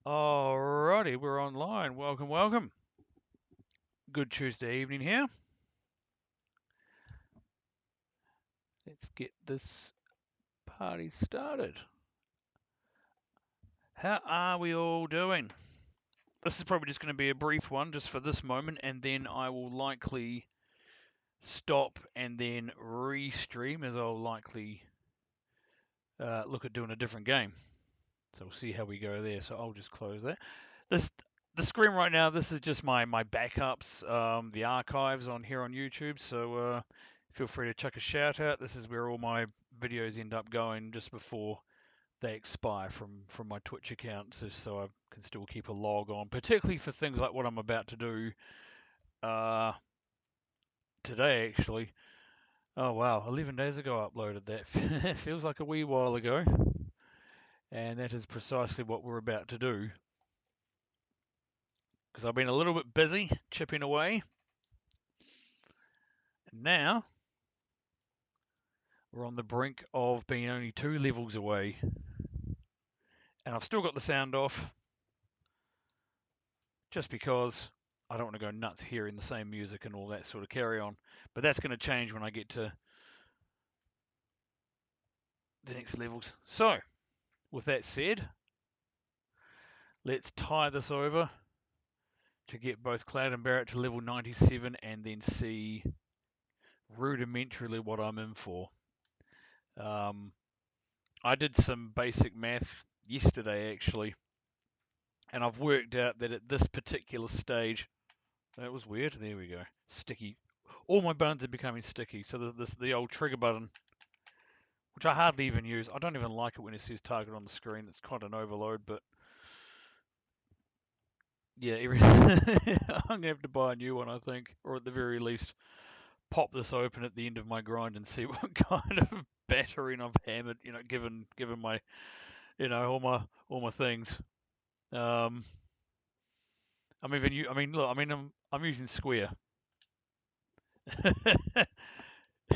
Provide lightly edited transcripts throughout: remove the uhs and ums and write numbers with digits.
Alrighty, we're online. Welcome, welcome. Good Tuesday evening here. Let's get this party started. How are we all doing? This is probably just going to be a brief one just for this moment, and then I will likely stop and then restream as I'll likely look at doing a different game. So we'll see how we go there. So I'll just close that. The screen right now, this is just my backups, the archives on here on YouTube. So feel free to chuck a shout out. This is where all my videos end up going just before they expire from my Twitch account, so I can still keep a log on, particularly for things like what I'm about to do today, actually. Oh wow, 11 days ago I uploaded that. Feels like a wee while ago. And that is precisely what we're about to do. Because I've been a little bit busy chipping away. And now we're on the brink of being only 2 levels away. And I've still got the sound off. Just because I don't want to go nuts hearing the same music and all that sort of carry on. But that's going to change when I get to the next levels. So, with that said, let's tie this over to get both Cloud and Barret to level 97 and then see rudimentarily what I'm in for. I did some basic math yesterday actually, and I've worked out that at this particular stage, that was weird. There we go. Sticky. All my buttons are becoming sticky. So the old trigger button, which I hardly even use. I don't even like it when it says target on the screen. It's quite an overload, but yeah, I'm gonna have to buy a new one, I think, or at the very least, pop this open at the end of my grind and see what kind of battering I've hammered. Given my, all my things. Um, I'm using square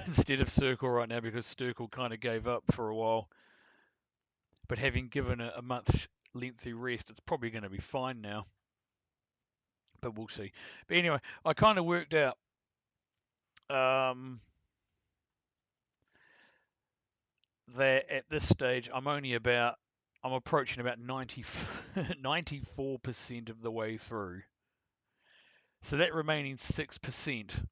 instead of circle right now because circle kind of gave up for a while. But having given a month lengthy rest, it's probably going to be fine now. But we'll see. But anyway, I kind of worked out that at this stage I'm approaching about 94% of the way through. So that remaining 6%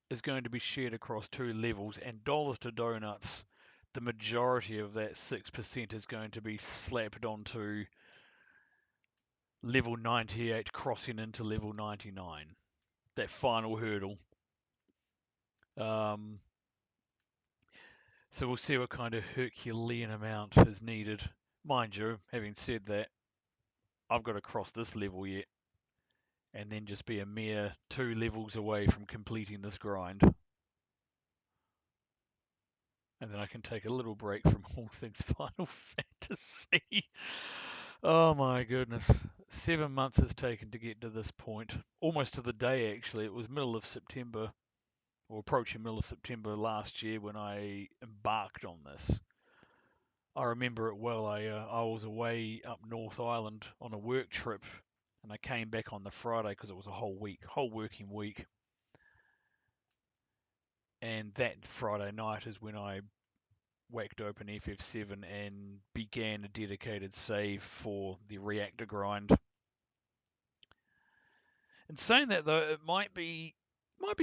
is going to be shared across 2 levels, and dollars to donuts, the majority of that 6% is going to be slapped onto level 98 crossing into level 99. That final hurdle. So we'll see what kind of Herculean amount is needed. Mind you, having said that, I've got to cross this level yet, and then just be a mere 2 levels away from completing this grind. And then I can take a little break from all things Final Fantasy. Oh my goodness. 7 months it's taken to get to this point. Almost to the day, actually. It was middle of September, or approaching middle of September last year when I embarked on this. I remember it well. I was away up North Island on a work trip, and I came back on the Friday because it was a whole working week. And that Friday night is when I whacked open FF7 and began a dedicated save for the Reactor Grind. And saying that though, it might be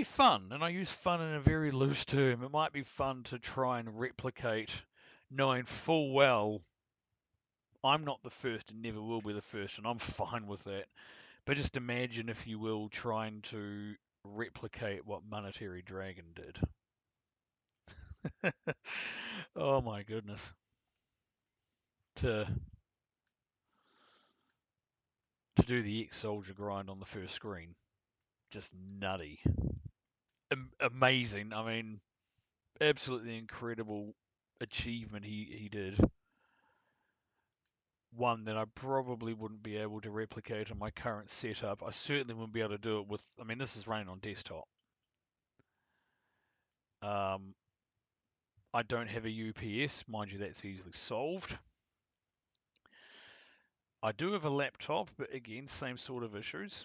fun, and I use fun in a very loose term. It might be fun to try and replicate, knowing full well I'm not the first and never will be the first, and I'm fine with that. But just imagine, if you will, trying to replicate what Monetary Dragon did. Oh my goodness. To do the ex-soldier grind on the first screen. Just nutty. Amazing. I mean, absolutely incredible achievement he did. One that I probably wouldn't be able to replicate on my current setup. I certainly wouldn't be able to do it with, I mean, this is running on desktop. I don't have a UPS. Mind you, that's easily solved. I do have a laptop, but again, same sort of issues.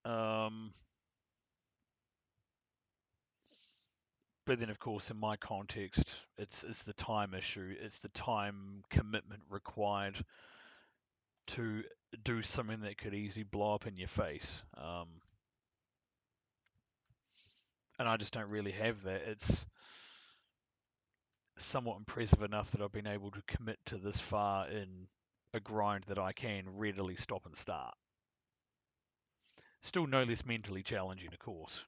But then, of course, in my context, it's the time issue. It's the time commitment required to do something that could easily blow up in your face. And I just don't really have that. It's somewhat impressive enough that I've been able to commit to this far in a grind that I can readily stop and start. Still no less mentally challenging, of course.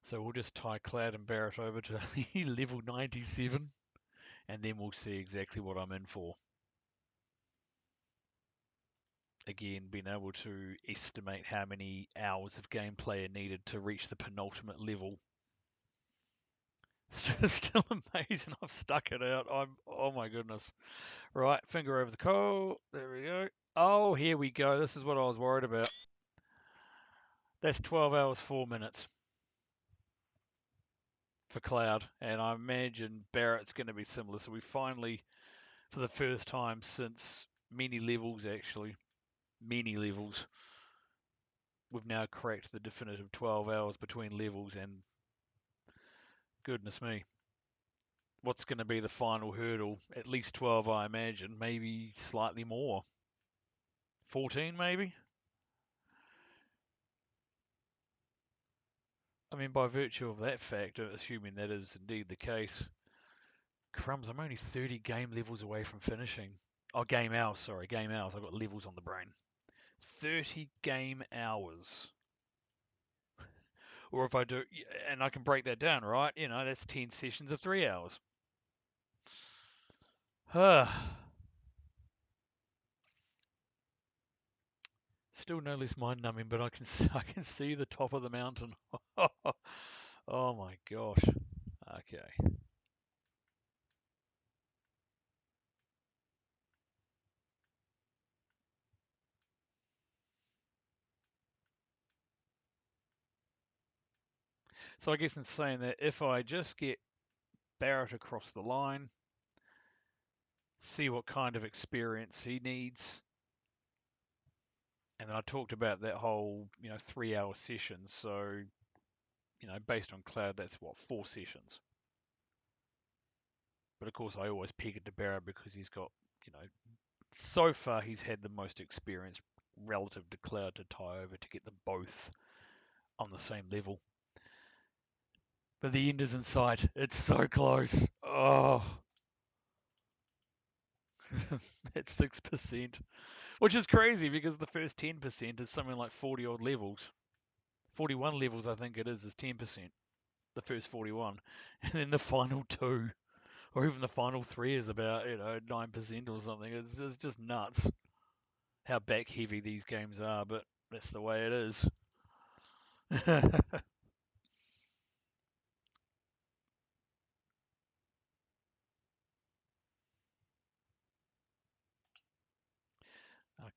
So we'll just tie Cloud and Barret over to level 97, and then we'll see exactly what I'm in for. Again, being able to estimate how many hours of gameplay are needed to reach the penultimate level. Still amazing. I've stuck it out. Oh my goodness. Right, finger over the coal. There we go. Oh, here we go. This is what I was worried about. That's 12 hours, 4 minutes for Cloud, and I imagine Barret's going to be similar. So we finally, for the first time since many levels, actually, many levels, we've now cracked the definitive 12 hours between levels, and goodness me, what's going to be the final hurdle? At least 12, I imagine, maybe slightly more. 14, maybe? I mean, by virtue of that fact, assuming that is indeed the case, crumbs, I'm only 30 game levels away from finishing. Oh, game hours, sorry, game hours. I've got levels on the brain. 30 game hours. Or if I do, and I can break that down, right? You know, that's 10 sessions of 3 hours. Still no less mind-numbing, but I can see the top of the mountain. Oh my gosh. Okay. So I guess in saying that, if I just get Barret across the line, see what kind of experience he needs, and then I talked about that whole 3 hour session. So based on Cloud, that's what, 4 sessions. But of course, I always peg it to Barret because he's got, so far he's had the most experience relative to Cloud to tie over to get them both on the same level. But the end is in sight. It's so close. Oh, that's 6%, which is crazy because the first 10% is something like 40 odd levels. 41 levels, I think it is 10%. The first 41. And then the final two, or even the final three, is about 9% or something. It's just nuts how back heavy these games are, but that's the way it is.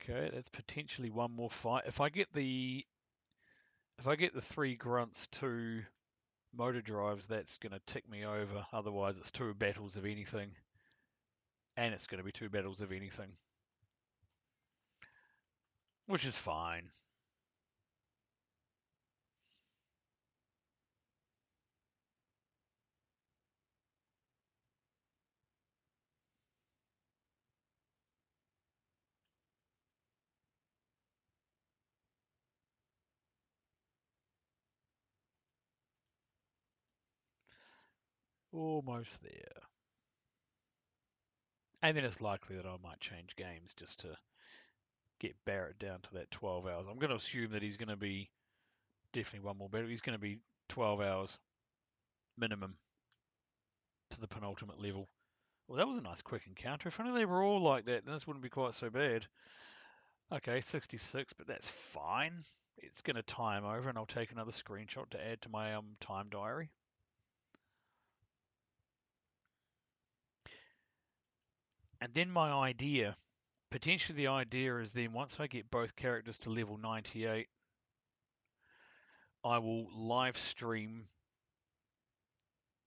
Okay, that's potentially one more fight. If I get the 3 grunts, 2 motor drives, that's going to tick me over. Otherwise, it's 2 battles of anything, and it's going to be 2 battles of anything, which is fine. Almost there. And then it's likely that I might change games just to get Barret down to that 12 hours. I'm going to assume that he's going to be definitely one more battle. He's going to be 12 hours minimum to the penultimate level. Well, that was a nice quick encounter. If only they were all like that, then this wouldn't be quite so bad. Okay, 66, but that's fine. It's going to time over, and I'll take another screenshot to add to my time diary. And then my idea, potentially the idea is then once I get both characters to level 98, I will live stream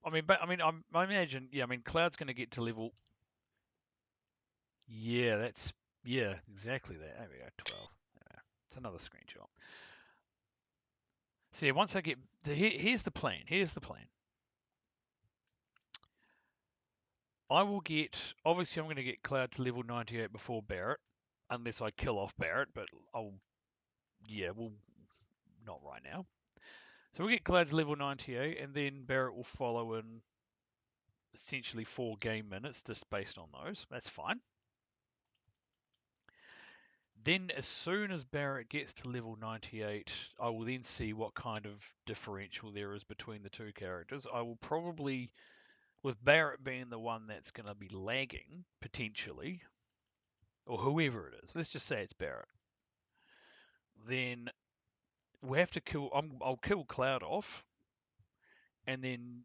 I imagine, yeah, I mean, Cloud's going to get to level. Yeah, yeah, exactly that. There we go, 12. Yeah, it's another screenshot. So yeah, once I get, here's the plan. Here's the plan. I will get, obviously, I'm going to get Cloud to level 98 before Barret, unless I kill off Barret, but yeah, well, not right now. So we'll get Cloud to level 98, and then Barret will follow in essentially 4 game minutes, just based on those. That's fine. Then, as soon as Barret gets to level 98, I will then see what kind of differential there is between the two characters. I will probably, with Barret being the one that's going to be lagging, potentially, or whoever it is, let's just say it's Barret, then we have to kill. I'll kill Cloud off, and then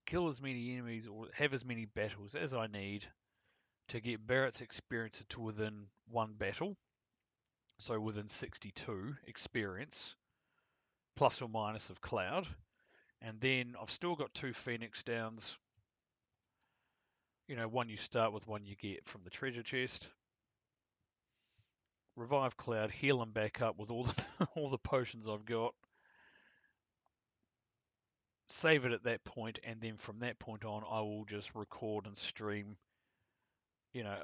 kill as many enemies or have as many battles as I need to get Barret's experience to within 1 battle, so within 62 experience, plus or minus of Cloud. And then I've still got 2 Phoenix downs. One you start with, one you get from the treasure chest. Revive Cloud, heal him back up with all the all the potions I've got. Save it at that point, and then from that point on, I will just record and stream.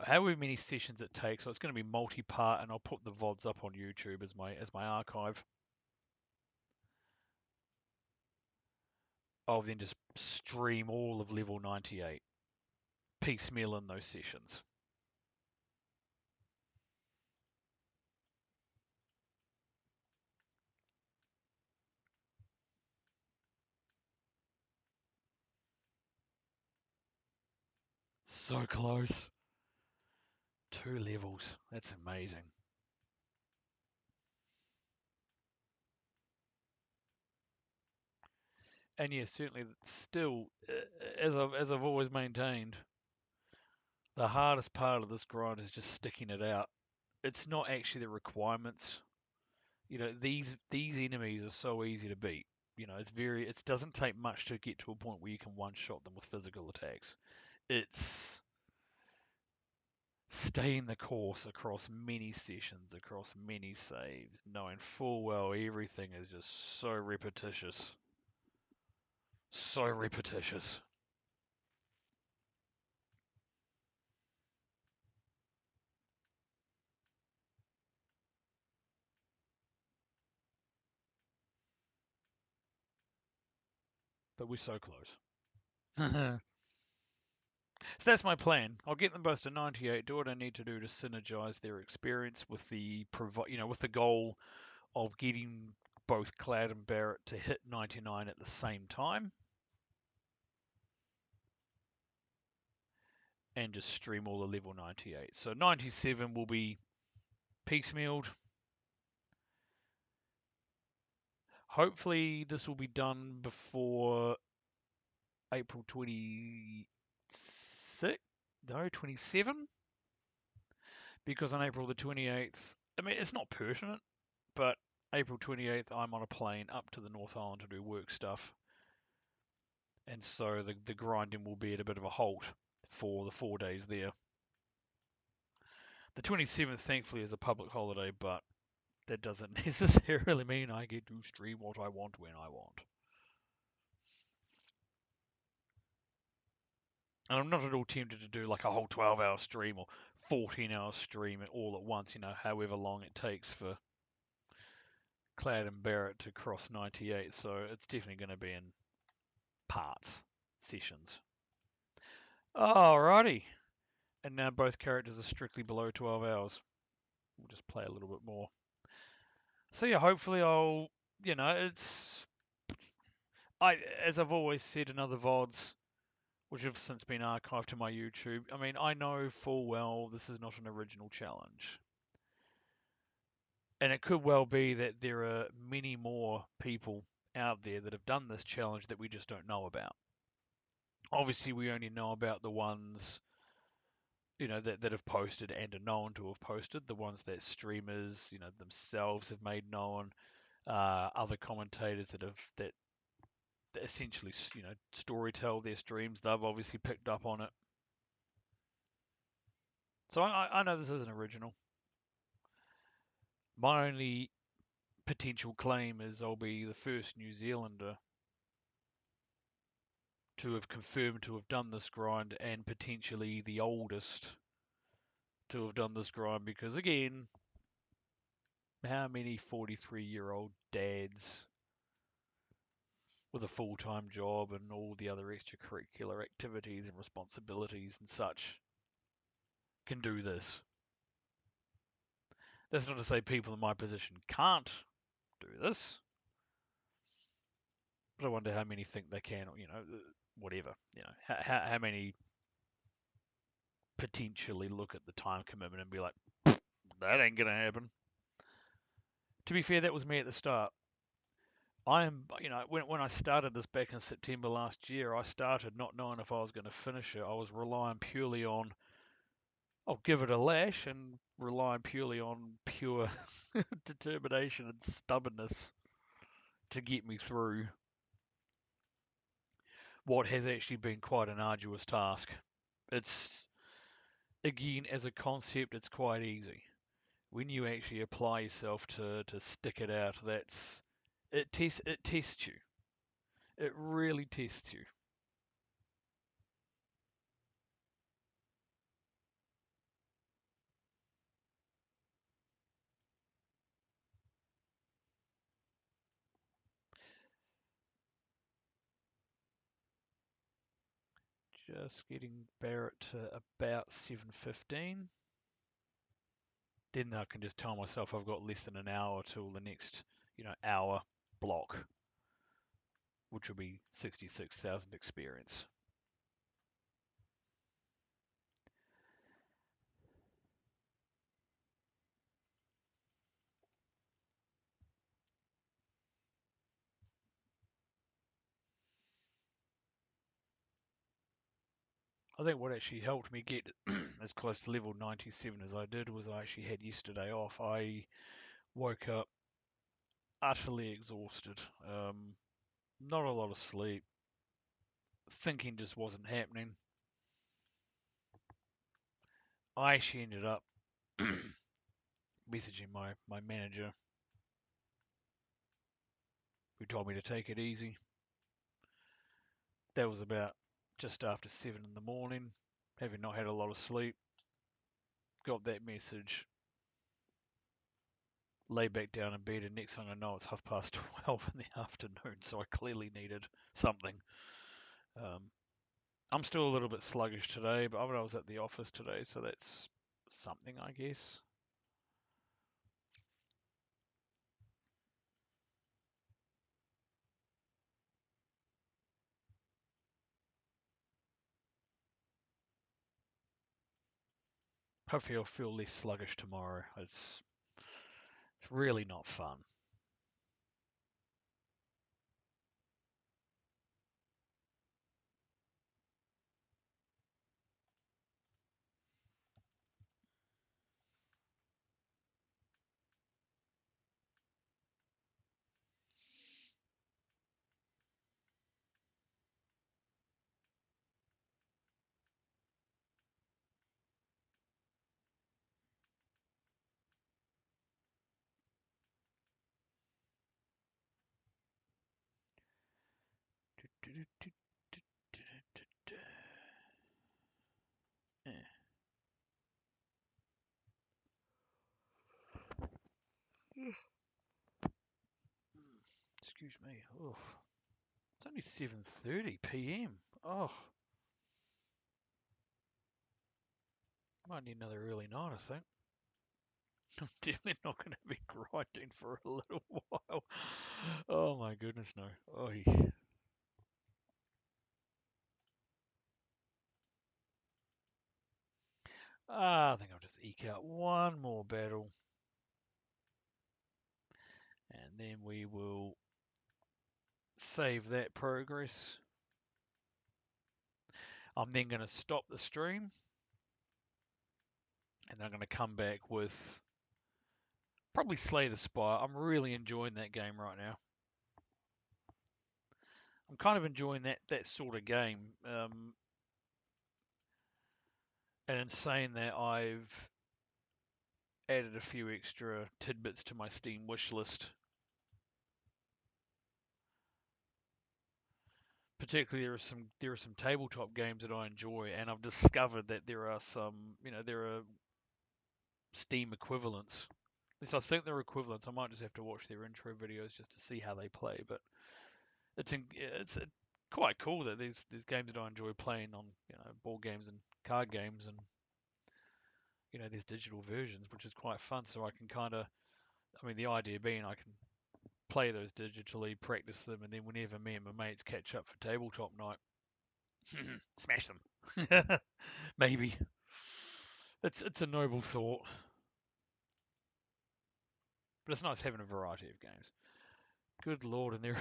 However many sessions it takes. So it's going to be multi-part, and I'll put the VODs up on YouTube as my archive. I'll then just stream all of level 98, piecemeal in those sessions. So close. 2 levels. That's amazing. And yeah, certainly still, as I've always maintained, the hardest part of this grind is just sticking it out. It's not actually the requirements. These enemies are so easy to beat. It doesn't take much to get to a point where you can one shot them with physical attacks. It's staying the course across many sessions, across many saves, knowing full well everything is just so repetitious. So repetitious. But we're so close. So that's my plan. I'll get them both to 98. Do what I need to do to synergize their experience with with the goal of getting both Cloud and Barret to hit 99 at the same time, and just stream all the level 98. So 97 will be piecemealed. Hopefully, this will be done before April 26. No, 27. Because on April the 28th, I mean, it's not pertinent, but April 28th, I'm on a plane up to the North Island to do work stuff. And so the grinding will be at a bit of a halt for the 4 days there. The 27th, thankfully, is a public holiday, but that doesn't necessarily mean I get to stream what I want when I want. And I'm not at all tempted to do like a whole 12-hour stream or 14-hour stream all at once, however long it takes for Cloud and Barret to cross 98. So it's definitely going to be in parts, sessions. Alrighty. And now both characters are strictly below 12 hours. We'll just play a little bit more. So yeah, hopefully as I've always said in other VODs, which have since been archived to my YouTube, I mean, I know full well this is not an original challenge. And it could well be that there are many more people out there that have done this challenge that we just don't know about. Obviously, we only know about the ones that have posted and are known to have posted, the ones that streamers themselves have made known, other commentators that essentially, storytell their streams. They've obviously picked up on it. So I know this isn't original. My only potential claim is I'll be the first New Zealander to have confirmed to have done this grind, and potentially the oldest to have done this grind, because again, how many 43-year-old dads with a full-time job and all the other extracurricular activities and responsibilities and such can do this? That's not to say people in my position can't do this, but I wonder how many think they can, or, whatever. How many potentially look at the time commitment and be like, that ain't gonna happen. To be fair, that was me at the start. I am, when I started this back in September last year, I started not knowing if I was going to finish it. I was relying purely on, I'll give it a lash, and relying purely on pure determination and stubbornness to get me through what has actually been quite an arduous task. It's, again, as a concept, it's quite easy. When you actually apply yourself to stick it out, it tests you. It really tests you. Just getting Barret to about 7:15. Then I can just tell myself I've got less than an hour till the next, hour block, which will be 66,000 experience. I think what actually helped me get as close to level 97 as I did was I actually had yesterday off. I woke up utterly exhausted, not a lot of sleep, thinking just wasn't happening. I actually ended up messaging my manager, who told me to take it easy. That was about just after 7 in the morning, having not had a lot of sleep. Got that message, lay back down in bed, and next thing I know, it's 12:30 in the afternoon, so I clearly needed something. Um, I'm still a little bit sluggish today, but I was at the office today, so that's something, I guess. Hopefully I'll feel less sluggish tomorrow. It's really not fun. Eh, Excuse me. Oh, it's only 7:30 p.m. Oh, might need another early night, I think. I'm definitely not going to be grinding for a little while. Oh my goodness, no. Oh, I think I'll just eke out one more battle, and then we will save that progress. I'm then going to stop the stream, and I'm going to come back with probably Slay the Spire. I'm really enjoying that game right now. I'm kind of enjoying that sort of game. And in saying that, I've added a few extra tidbits to my Steam wish list. Particularly, there are some tabletop games that I enjoy, and I've discovered that there are some, there are Steam equivalents. At least I think they're equivalents. I might just have to watch their intro videos just to see how they play. But it's quite cool that there's games that I enjoy playing on, board games and card games, and there's digital versions, which is quite fun. So I can kind of, I mean, the idea being I can play those digitally, practice them, and then whenever me and my mates catch up for tabletop night, smash them. Maybe. It's a noble thought, but it's nice having a variety of games. Good lord, and there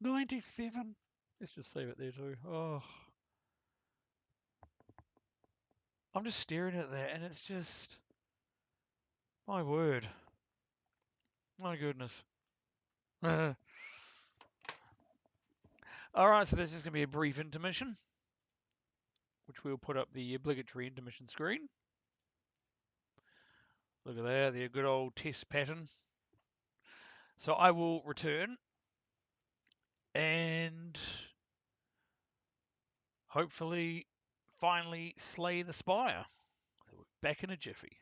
97. Let's just save it there too. Oh, I'm just staring at that, and it's just my word, my goodness. All right, so this is going to be a brief intermission, which we'll put up the obligatory intermission screen. Look at that, the good old test pattern. So I will return and hopefully finally slay the spire. So we're back in a jiffy.